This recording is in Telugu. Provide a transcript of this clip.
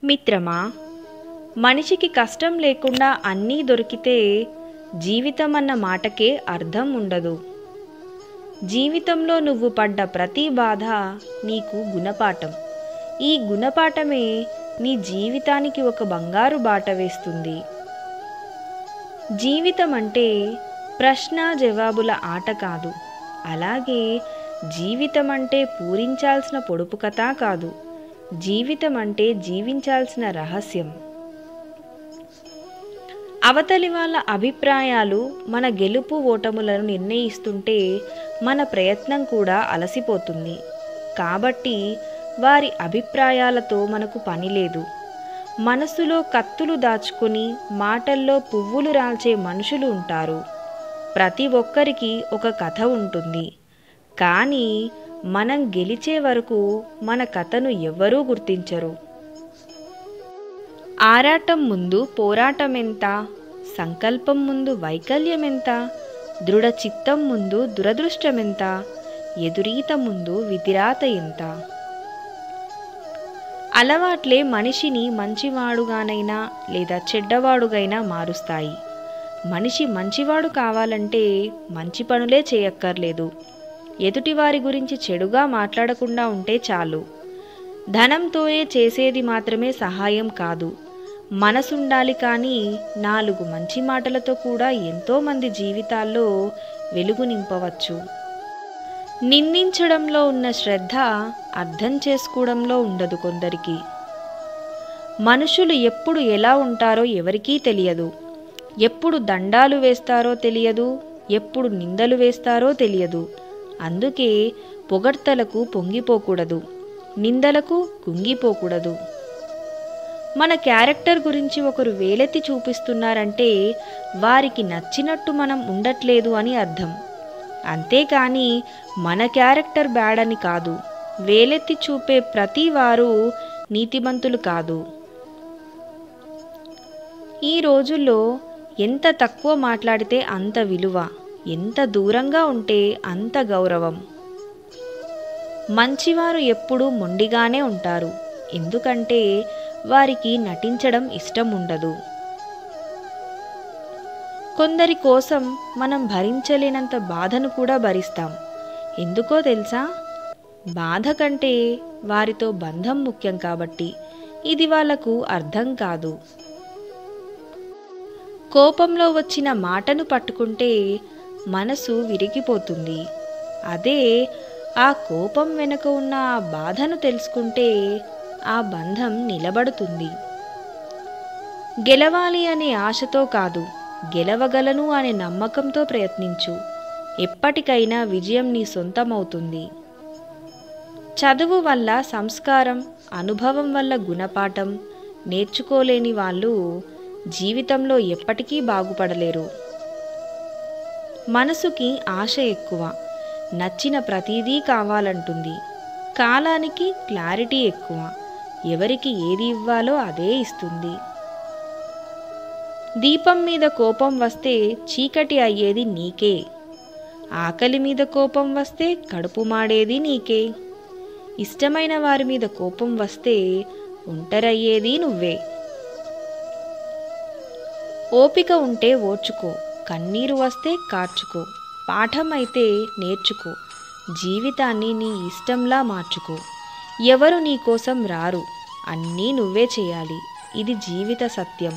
మిత్రమా, మనిషికి కష్టం లేకుండా అన్నీ దొరికితే జీవితం అన్న మాటకే అర్థం ఉండదు. జీవితంలో నువ్వు పడ్డ ప్రతి బాధ నీకు గుణపాఠం. ఈ గుణపాఠమే నీ జీవితానికి ఒక బంగారు బాట వేస్తుంది. జీవితం అంటే ప్రశ్న జవాబుల ఆట కాదు. అలాగే జీవితం అంటే పూరించాల్సిన పొడుపు కథ కాదు. జీవితం అంటే జీవించాల్సిన రహస్యం. అవతలి వాళ్ళ అభిప్రాయాలు మన గెలుపు ఓటములను నిర్ణయిస్తుంటే మన ప్రయత్నం కూడా అలసిపోతుంది. కాబట్టి వారి అభిప్రాయాలతో మనకు పని లేదు. మనసులో కత్తులు దాచుకొని మాటల్లో పువ్వులు రాల్చే మనుషులు ఉంటారు. ప్రతి ఒక్కరికి ఒక కథ ఉంటుంది. కానీ మనం గెలిచే వరకు మన కథను ఎవ్వరూ గుర్తించరు. ఆరాటం ముందు పోరాటం ఎంత, సంకల్పం ముందు వైకల్యం ఎంత, దృఢ చిత్తం ముందు దురదృష్టమెంత, ఎదురీత ముందు విధిరాత ఎంత. అలవాట్లే మనిషిని మంచివాడుగానైనా లేదా చెడ్డవాడుగైనా మారుస్తాయి. మనిషి మంచివాడు కావాలంటే మంచి పనులే చేయక్కర్లేదు. ఎదుటివారి గురించి చెడుగా మాట్లాడకుండా ఉంటే చాలు. ధనంతోనే చేసేది మాత్రమే సహాయం కాదు. మనసుండాలి. కానీ 4 మంచి మాటలతో కూడా ఎంతోమంది జీవితాల్లో వెలుగు నింపవచ్చు. నిందించడంలో ఉన్న శ్రద్ధ అర్థం చేసుకోవడంలో ఉండదు కొందరికి. మనుషులు ఎప్పుడు ఎలా ఉంటారో ఎవరికీ తెలియదు. ఎప్పుడు దండాలు వేస్తారో తెలియదు, ఎప్పుడు నిందలు వేస్తారో తెలియదు. అందుకే పొగడ్తలకు పొంగిపోకూడదు, నిందలకు కుంగిపోకూడదు. మన క్యారెక్టర్ గురించి ఒకరు వేలెత్తి చూపిస్తున్నారంటే వారికి నచ్చినట్టు మనం ఉండట్లేదు అని అర్థం. అంతేకాని మన క్యారెక్టర్ బ్యాడ్ అని కాదు. వేలెత్తి చూపే ప్రతి వారు నీతిమంతులు కాదు. ఈ రోజుల్లో ఎంత తక్కువ మాట్లాడితే అంత విలువ, ఎంత దూరంగా ఉంటే అంత గౌరవం. మంచివారు ఎప్పుడూ మొండిగానే ఉంటారు. ఎందుకంటే వారికి నటించడం ఇష్టం ఉండదు. కొందరి కోసం మనం భరించలేనంత బాధను కూడా భరిస్తాం. ఎందుకో తెలుసా? బాధ కంటే వారితో బంధం ముఖ్యం కాబట్టి. ఇది వాళ్లకు అర్థం కాదు. కోపంలో వచ్చిన మాటను పట్టుకుంటే మనసు విరిగిపోతుంది. అదే ఆ కోపం వెనుక ఉన్న ఆ బాధను తెలుసుకుంటే ఆ బంధం నిలబడుతుంది. గెలవాలి అనే ఆశతో కాదు, గెలవగలను అనే నమ్మకంతో ప్రయత్నించు. ఎప్పటికైనా విజయం నీ సొంతమవుతుంది. చదువు వల్ల సంస్కారం, అనుభవం వల్ల గుణపాఠం నేర్చుకోలేని వాళ్ళు జీవితంలో ఎప్పటికీ బాగుపడలేరు. మనసుకి ఆశ ఎక్కువ, నచ్చిన ప్రతిదీ కావాలంటుంది. కాలానికి క్లారిటీ ఎక్కువ, ఎవరికి ఏది ఇవ్వాలో అదే ఇస్తుంది. దీపం మీద కోపం వస్తే చీకటి అయ్యేది నీకే. ఆకలి మీద కోపం వస్తే కడుపు మాడేది నీకే. ఇష్టమైన వారి మీద కోపం వస్తే ఒంటరయ్యేది నువ్వే. ఓపిక ఉంటే ఓర్చుకో, కన్నీరు వస్తే కార్చుకో, పాఠం అయితే నేర్చుకో, జీవితాన్ని నీ ఇష్టంలా మార్చుకో. ఎవరు నీ కోసం రారు, అన్నీ నువ్వే చేయాలి. ఇది జీవిత సత్యం.